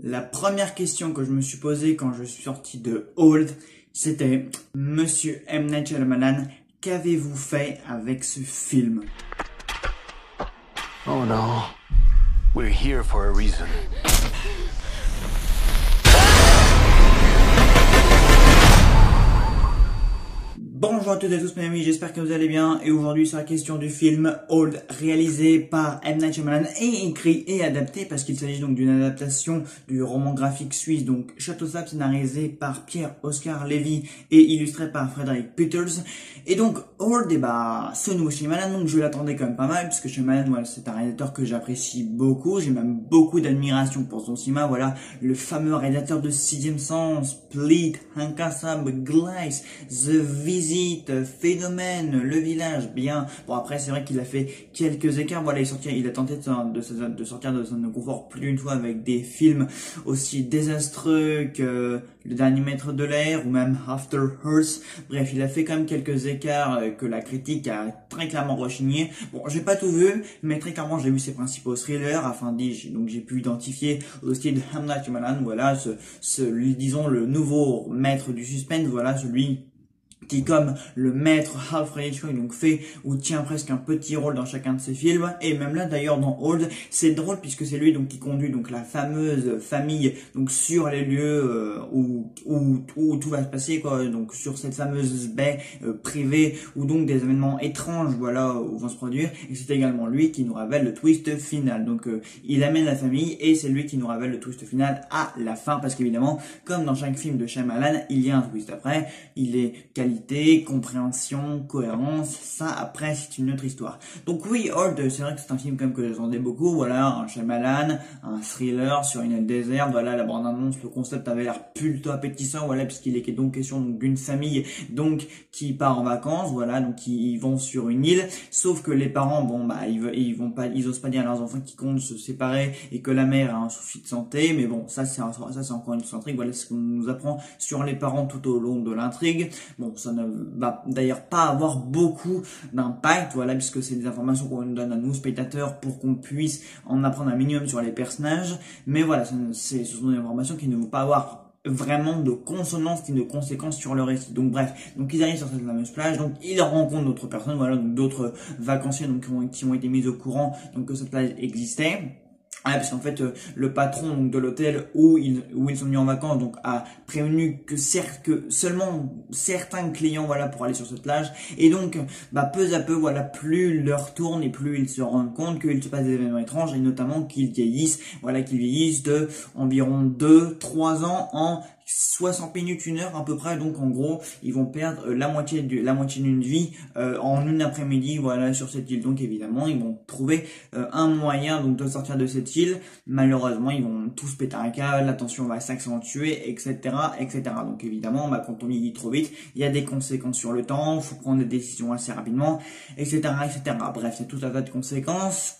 La première question que je me suis posée quand je suis sorti de Old, c'était Monsieur M. Night Shyamalan, qu'avez-vous fait avec ce film? Oh no. We're here for a reason. Bonjour à toutes et à tous mes amis, j'espère que vous allez bien et aujourd'hui c'est la question du film Old réalisé par M. Night Shyamalan et écrit et adapté parce qu'il s'agit donc d'une adaptation du roman graphique suisse donc Château Sable scénarisé par Pierre-Oscar Lévy et illustré par Frédéric Peters. Et donc Old, ce nouveau Shyamalan, donc je l'attendais quand même pas mal puisque Shyamalan, voilà, c'est un réalisateur que j'apprécie beaucoup, j'ai même beaucoup d'admiration pour son cinéma, voilà, le fameux réalisateur de Sixième Sens, Split, Incassable, Glass, The Visit, Phénomène, Le Village, bien. Bon après c'est vrai qu'il a fait quelques écarts, voilà, il a tenté de sortir de son confort plus d'une fois avec des films aussi désastreux que Le Dernier Maître de l'air ou même After Earth. Bref, il a fait quand même quelques écarts que la critique a très clairement rechigné. Bon, j'ai pas tout vu, mais très clairement j'ai vu ses principaux thrillers afin donc j'ai pu identifier au style de M. Night Shyamalan, voilà, disons le nouveau maître du suspense, voilà, celui qui, comme le maître Alfred Hitchcock, donc fait ou tient presque un petit rôle dans chacun de ses films. Et même là, d'ailleurs, dans Old, c'est drôle puisque c'est lui donc qui conduit donc la fameuse famille donc sur les lieux où tout va se passer, quoi. Donc sur cette fameuse baie privée où donc des événements étranges, voilà, vont se produire. Et c'est également lui qui nous révèle le twist final. Donc il amène la famille et c'est lui qui nous révèle le twist final à la fin parce qu'évidemment, comme dans chaque film de Shyamalan, il y a un twist après. Il est qualité, compréhension, cohérence, ça après c'est une autre histoire. Donc oui, Old, c'est vrai que c'est un film comme que j'attendais beaucoup, voilà, un Shyamalan, un thriller sur une île déserte, voilà, la bande-annonce, le concept avait l'air plutôt appétissant, voilà, puisqu'il est donc question d'une famille donc qui part en vacances, voilà, donc ils vont sur une île, sauf que les parents, bon bah ils osent pas dire à leurs enfants qu'ils comptent se séparer et que la mère a un souci de santé, mais bon, ça c'est encore une autre intrigue, voilà ce qu'on nous apprend sur les parents tout au long de l'intrigue. Bon, ça ne va d'ailleurs pas avoir beaucoup d'impact, voilà, puisque c'est des informations qu'on nous donne à nous, spectateurs, pour qu'on puisse en apprendre un minimum sur les personnages, mais voilà, ce sont des informations qui ne vont pas avoir vraiment de consonance ni de conséquences sur le récit. Donc bref, donc ils arrivent sur cette fameuse plage, donc ils rencontrent d'autres personnes, voilà, donc d'autres vacanciers donc qui ont été mis au courant donc que cette plage existait. Ah, parce qu'en fait, le patron donc de l'hôtel où ils sont venus en vacances donc a prévenu que seulement certains clients voilà pour aller sur cette plage et donc peu à peu voilà plus l'heure tourne et plus ils se rendent compte qu'il se passe des événements étranges et notamment qu'ils vieillissent de environ 2-3 ans en 60 minutes, 1 heure à peu près, donc en gros ils vont perdre la moitié d'une vie en une après-midi, voilà, sur cette île. Donc évidemment ils vont trouver un moyen donc de sortir de cette île. Malheureusement ils vont tous péter un câble, la tension va s'accentuer, etc., etc. Donc évidemment quand on vieillit trop vite, il y a des conséquences sur le temps, il faut prendre des décisions assez rapidement, etc., etc. Bref, c'est tout un tas de conséquences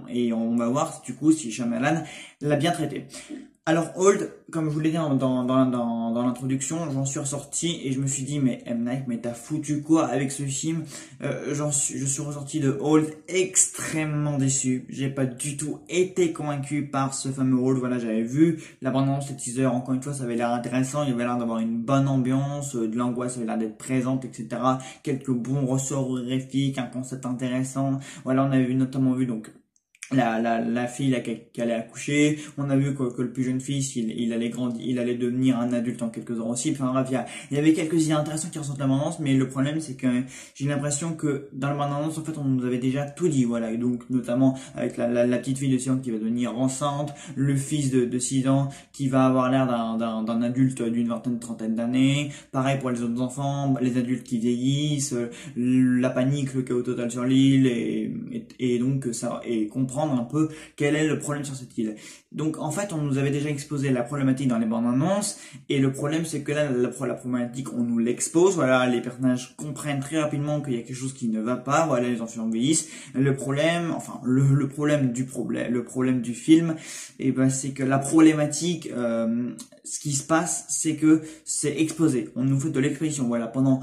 et on va voir du coup si Shyamalan l'a bien traité. Alors Old, comme je vous l'ai dit dans l'introduction, j'en suis ressorti et je me suis dit mais M. Night, mais t'as foutu quoi avec ce film? Je suis ressorti de Old extrêmement déçu. J'ai pas du tout été convaincu par ce fameux Old. Voilà, j'avais vu la bande-annonce, le teaser, encore une fois ça avait l'air intéressant, il y avait l'air d'avoir une bonne ambiance, de l'angoisse avait l'air d'être présente, etc. Quelques bons ressorts horrifiques, un concept intéressant. Voilà, on avait notamment vu donc la fille là, qui allait accoucher, on a vu que le plus jeune fils il allait grandir, il allait devenir un adulte en quelques heures aussi. Enfin bref, il y avait quelques idées intéressantes qui ressortent de la bande-annonce, mais le problème c'est que j'ai l'impression que dans la bande-annonce en fait on nous avait déjà tout dit, voilà, et donc notamment avec la petite fille de 6 ans qui va devenir enceinte, le fils de 6 ans qui va avoir l'air d'un adulte d'une vingtaine, trentaine d'années, pareil pour les autres enfants, les adultes qui vieillissent, la panique, le chaos total sur l'île et donc ça et comprendre un peu quel est le problème sur cette île. Donc en fait on nous avait déjà exposé la problématique dans les bandes annonces et le problème c'est que là la problématique on nous l'expose, voilà, les personnages comprennent très rapidement qu'il y a quelque chose qui ne va pas, voilà, les enfants vieillissent. Le problème, enfin le problème du film, et c'est que la problématique, ce qui se passe c'est que c'est exposé, on nous fait de l'exposition, voilà, pendant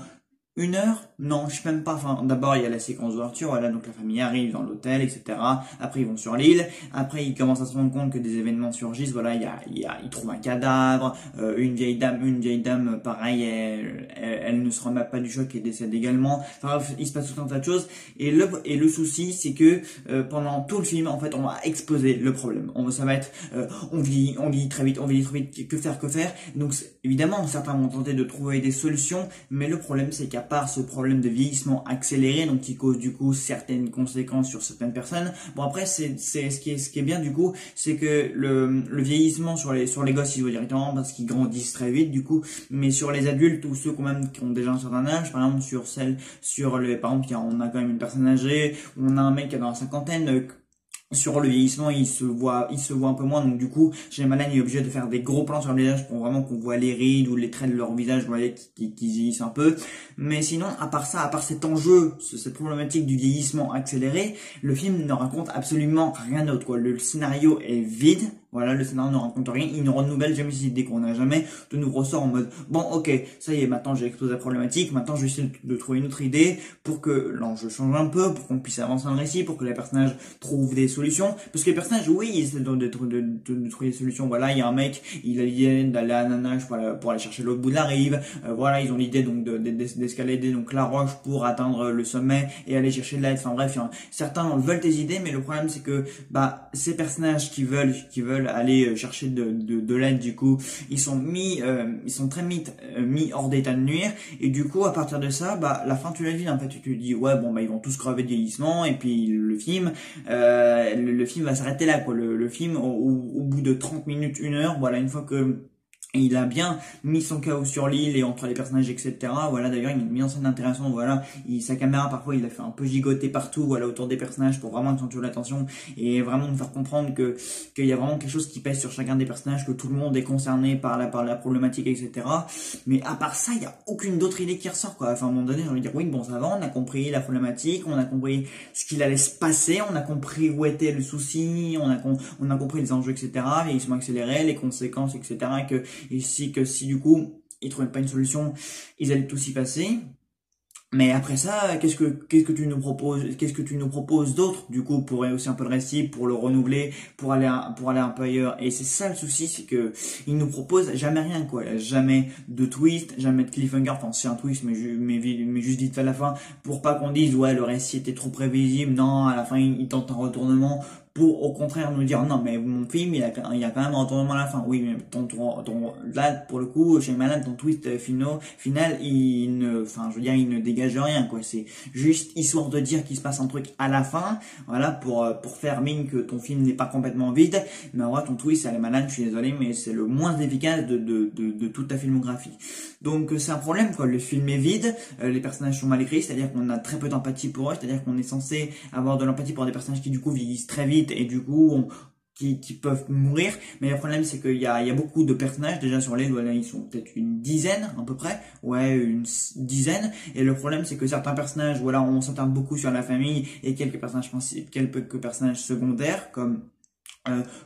1 heure? Non, je sais même pas. Enfin, d'abord, il y a la séquence d'ouverture, voilà, donc la famille arrive dans l'hôtel, etc. Après, ils vont sur l'île. Après, ils commencent à se rendre compte que des événements surgissent. Voilà, ils trouvent un cadavre, une vieille dame, pareil, elle ne se remet pas du choc et décède également. Enfin, bref, il se passe tout un tas de choses. Et le souci, c'est que pendant tout le film, en fait, on va exposer le problème. Ça va être, on vit très vite, que faire. Donc, évidemment, certains vont tenter de trouver des solutions, mais le problème, c'est qu'à part ce problème de vieillissement accéléré, donc qui cause du coup certaines conséquences sur certaines personnes. Bon après c'est ce qui est bien du coup, c'est que le vieillissement sur les gosses il va directement parce qu'ils grandissent très vite du coup, mais sur les adultes ou ceux qui ont déjà un certain âge, par exemple par exemple on a quand même une personne âgée, on a un mec qui est dans la cinquantaine. Sur le vieillissement, il se voit un peu moins, donc du coup, Shyamalan est obligé de faire des gros plans sur le visage pour vraiment qu'on voit les rides ou les traits de leur visage, vous voyez, qui vieillissent un peu. Mais sinon, à part cet enjeu, cette problématique du vieillissement accéléré, le film ne raconte absolument rien d'autre, quoi. Le scénario est vide. Voilà, le scénario ne raconte rien, il ne renouvelle jamais ses idées qu'on n'a jamais de nous ressort en mode bon ok, ça y est, maintenant j'ai exposé la problématique, maintenant je vais essayer de trouver une autre idée pour que l'enjeu change un peu, pour qu'on puisse avancer dans le récit, pour que les personnages trouvent des solutions, parce que les personnages, oui, ils essaient de trouver des solutions. Voilà, il y a un mec, il a l'idée d'aller à la nage pour aller chercher l'autre bout de la rive, voilà, ils ont l'idée donc d'escalader donc la roche pour atteindre le sommet et aller chercher de l'aide. Enfin bref, certains veulent des idées, mais le problème c'est que ces personnages qui veulent aller chercher de l'aide, du coup ils sont très mis hors d'état de nuire, et du coup à partir de ça la fin tu la vis en fait, tu te dis ouais bon ils vont tous crever de vieillissement, et puis le film va s'arrêter là quoi. Le film au bout de 30 minutes, 1 heure, voilà, une fois que il a bien mis son chaos sur l'île et entre les personnages, etc. Voilà, d'ailleurs, il a une mise en scène intéressante. Voilà, sa caméra, parfois, il a fait un peu gigoter partout, voilà, autour des personnages pour vraiment accentuer l'attention et vraiment nous faire comprendre qu'il y a vraiment quelque chose qui pèse sur chacun des personnages, que tout le monde est concerné par la problématique, etc. Mais à part ça, il y a aucune d'autre idée qui ressort, quoi. Enfin, à un moment donné, j'ai envie de dire, oui, bon, ça va, on a compris la problématique, on a compris ce qu'il allait se passer, on a compris où était le souci, on a compris les enjeux, etc. Vieillissement accéléré, les conséquences, etc. Et si du coup ils trouvaient pas une solution, ils allaient tous y passer. Mais après ça, qu'est-ce que tu nous proposes d'autre du coup pour rehausser un peu le récit, pour le renouveler, pour aller un peu ailleurs. Et c'est ça le souci, c'est que il nous propose jamais rien, quoi. Jamais de twist, jamais de cliffhanger. Enfin c'est un twist, mais juste vite fait à la fin, pour pas qu'on dise ouais le récit était trop prévisible. Non, à la fin il tente un retournement, pour au contraire nous dire non mais mon film il y a quand même un retournement à la fin. Oui, mais là pour le coup chez Shyamalan, ton twist final il ne dégage rien, quoi. C'est juste histoire de dire qu'il se passe un truc à la fin, voilà, pour faire mine que ton film n'est pas complètement vide. Mais en vrai ton twist Shyamalan, je suis désolé, mais c'est le moins efficace de toute ta filmographie. Donc c'est un problème, quoi. Le film est vide, les personnages sont mal écrits, c'est-à-dire qu'on a très peu d'empathie pour eux, c'est-à-dire qu'on est censé avoir de l'empathie pour des personnages qui du coup vieillissent très vite et du coup qui peuvent mourir. Mais le problème c'est qu'il y a beaucoup de personnages déjà sur l'île, voilà, ils sont peut-être une dizaine à peu près, ouais, une dizaine, et le problème c'est que certains personnages, voilà, on s'attarde beaucoup sur la famille et quelques personnages secondaires comme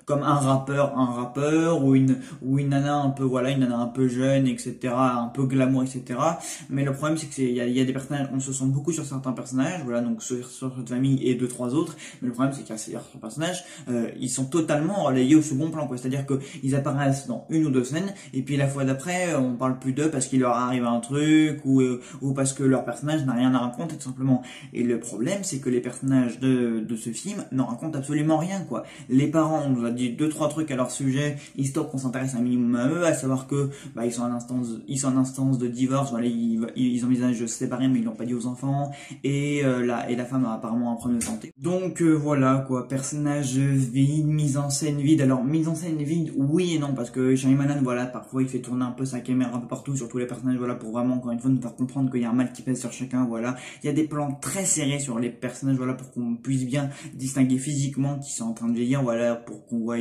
un rappeur ou une nana un peu, voilà, une nana un peu jeune, etc., un peu glamour, etc. Mais le problème c'est que il y a des personnages, on se sent beaucoup sur certains personnages, voilà, donc sur cette famille et 2-3 autres. Mais le problème c'est qu'il y a certains personnages, ils sont totalement relayés au second plan, quoi. C'est-à-dire que ils apparaissent dans 1 ou 2 scènes et puis la fois d'après on parle plus d'eux parce qu'il leur arrive un truc ou parce que leur personnage n'a rien à raconter tout simplement. Et le problème c'est que les personnages de ce film n'en racontent absolument rien, quoi. Les parents, on nous a dit 2-3 trucs à leur sujet, histoire qu'on s'intéresse un minimum à eux, à savoir que ils sont en instance de divorce, voilà, ils envisagent de se séparer mais ils l'ont pas dit aux enfants, et la femme a apparemment un problème de santé. Donc voilà, quoi, personnage vide, mise en scène vide. Alors mise en scène vide, oui et non, parce que Shyamalan, voilà, parfois il fait tourner un peu sa caméra un peu partout sur tous les personnages, voilà, pour vraiment encore une fois nous faire comprendre qu'il y a un mal qui pèse sur chacun, voilà. Il y a des plans très serrés sur les personnages, voilà, pour qu'on puisse bien distinguer physiquement qu'ils sont en train de vieillir, voilà, pour qu'on voit,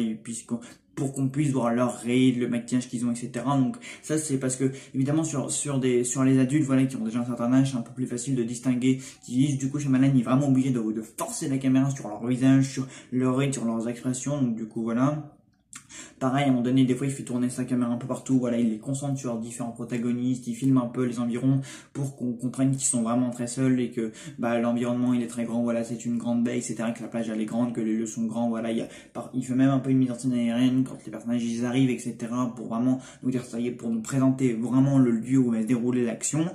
pour qu'on puisse voir leur rides, le maquillage qu'ils ont, etc. Donc ça c'est parce que évidemment sur les adultes, voilà, qui ont déjà un certain âge, c'est un peu plus facile de distinguer qui disent. Du coup Shyamalan est vraiment obligé de forcer la caméra sur leur visage, sur leurs rides, sur leurs expressions. Donc du coup voilà. Pareil, à un moment donné, des fois, il fait tourner sa caméra un peu partout. Voilà, il les concentre sur différents protagonistes. Il filme un peu les environs pour qu'on comprenne qu'ils sont vraiment très seuls et que l'environnement il est très grand. Voilà, c'est une grande baie, etc. Que la plage elle est grande, que les lieux sont grands. Voilà, il fait même un peu une mise en scène aérienne quand les personnages ils arrivent, etc. Pour vraiment nous dire ça y est, pour nous présenter vraiment le lieu où va se dérouler l'action.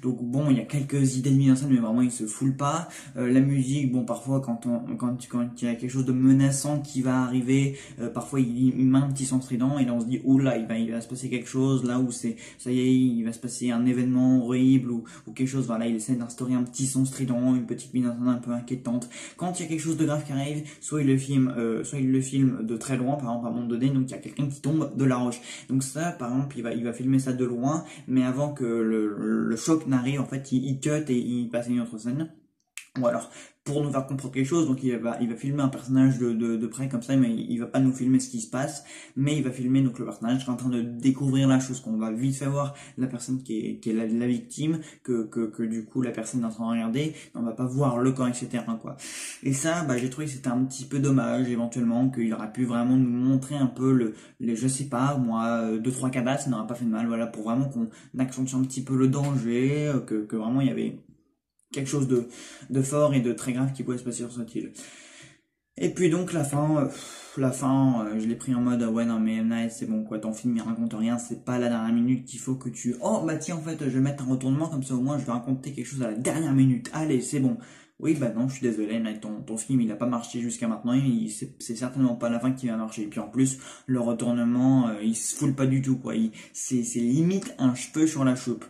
Donc bon, il y a quelques idées de mise en scène, mais vraiment il se foule pas. La musique, bon, parfois quand il y a quelque chose de menaçant qui va arriver, parfois il met un petit son strident et là on se dit oula, il va se passer quelque chose là où ça y est, il va se passer un événement horrible ou quelque chose. Voilà, il essaie d'instaurer un petit son strident, une petite mise en scène un peu inquiétante. Quand il y a quelque chose de grave qui arrive, soit il le filme de très loin, par exemple à un moment donné, donc il y a quelqu'un qui tombe de la roche. Donc ça, par exemple, il va filmer ça de loin, mais avant que le choc n'arrive, en fait, il cut et il passe à une autre scène. Ou alors, pour nous faire comprendre quelque chose, donc il va filmer un personnage de près comme ça, mais il va pas nous filmer ce qui se passe, mais il va filmer donc le personnage qui est en train de découvrir la chose, qu'on va vite fait voir la personne qui est la victime, que du coup la personne est en train de regarder, mais on va pas voir le corps, etc. quoi. Et ça, j'ai trouvé que c'était un petit peu dommage, éventuellement, qu'il aurait pu vraiment nous montrer un peu je sais pas, moi, 2-3 cadavres, ça n'aurait pas fait de mal, voilà, pour vraiment qu'on accentue un petit peu le danger, que vraiment il y avait quelque chose de fort et de très grave qui pouvait se passer sur cette île. Et puis donc la fin, je l'ai pris en mode ouais non mais M. Night c'est bon quoi, ton film il raconte rien, c'est pas la dernière minute qu'il faut que tu... Oh bah tiens en fait je vais mettre un retournement comme ça au moins je vais raconter quelque chose à la dernière minute, allez c'est bon. Oui bah non je suis désolé, mais ton film il a pas marché jusqu'à maintenant, c'est certainement pas la fin qui va marcher. Et puis en plus le retournement il se foule pas du tout quoi, c'est limite un cheveu sur la soupe.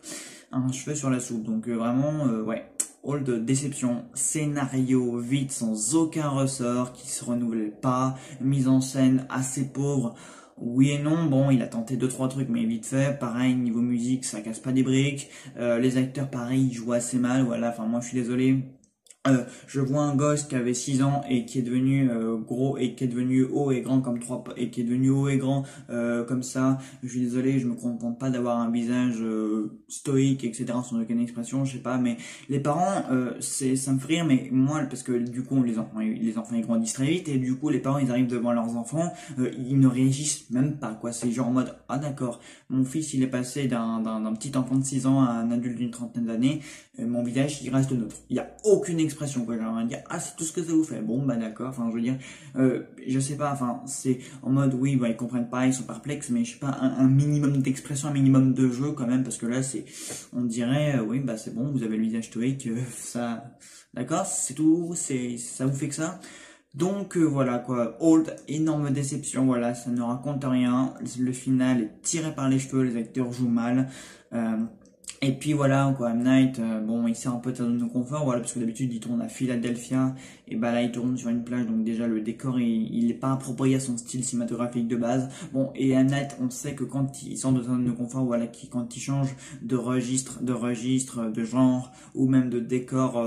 Donc vraiment ouais. Old déception, scénario vide sans aucun ressort, qui se renouvelle pas, mise en scène assez pauvre, oui et non, bon il a tenté 2-3 trucs mais vite fait, pareil niveau musique ça casse pas des briques, les acteurs pareil ils jouent assez mal, voilà, enfin moi je suis désolé. Je vois un gosse qui avait 6 ans et qui est devenu gros et qui est devenu haut et grand comme 3 et qui est devenu haut et grand comme ça. Je suis désolé, je me contente pas d'avoir un visage stoïque, etc. sans aucune expression, je sais pas, mais les parents, ça me fait rire, mais moi, parce que du coup les enfants ils grandissent très vite et du coup les parents ils arrivent devant leurs enfants, ils ne réagissent même pas quoi. C'est genre en mode ah d'accord, mon fils il est passé d'un petit enfant de 6 ans à un adulte d'une trentaine d'années, mon visage il reste neutre. Il y a aucune expression quoi, genre dire ah c'est tout ce que ça vous fait, bon bah d'accord, enfin je veux dire je sais pas, enfin c'est en mode oui ils comprennent pas, ils sont perplexes, mais je sais pas, un minimum d'expression, un minimum de jeu quand même, parce que là c'est, on dirait oui bah c'est bon, vous avez le visage stoïque, ça d'accord, c'est tout, ça vous fait que ça. Donc voilà quoi, Old, énorme déception, voilà, ça ne raconte rien, le final est tiré par les cheveux, les acteurs jouent mal, et puis voilà quoi, M. Night, bon il sert un peu de sa zone de confort, voilà, parce que d'habitude il tourne à Philadelphia, et bah là il tourne sur une plage, donc déjà le décor il est pas approprié à son style cinématographique de base. Bon, et M. Night on sait que quand il sort de sa zone de confort, voilà, quand il change de registre, de genre, ou même de décor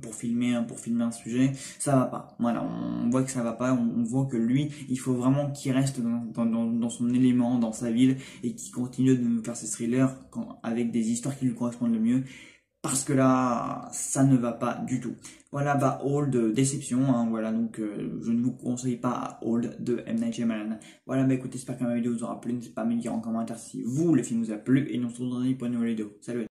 pour filmer un sujet, ça va pas, voilà, on voit que ça va pas, on voit que lui, il faut vraiment qu'il reste dans son élément, dans sa ville, et qu'il continue de nous faire ses thrillers avec des histoires qui lui correspondent le mieux, parce que là ça ne va pas du tout. Voilà, bah Old, déception, hein, voilà, donc je ne vous conseille pas Old de M. Night Shyamalan. Voilà, bah écoutez, j'espère que ma vidéo vous aura plu, n'hésitez pas à me dire en commentaire si vous le film vous a plu, et on se retrouve dans une prochaine vidéo. Salut.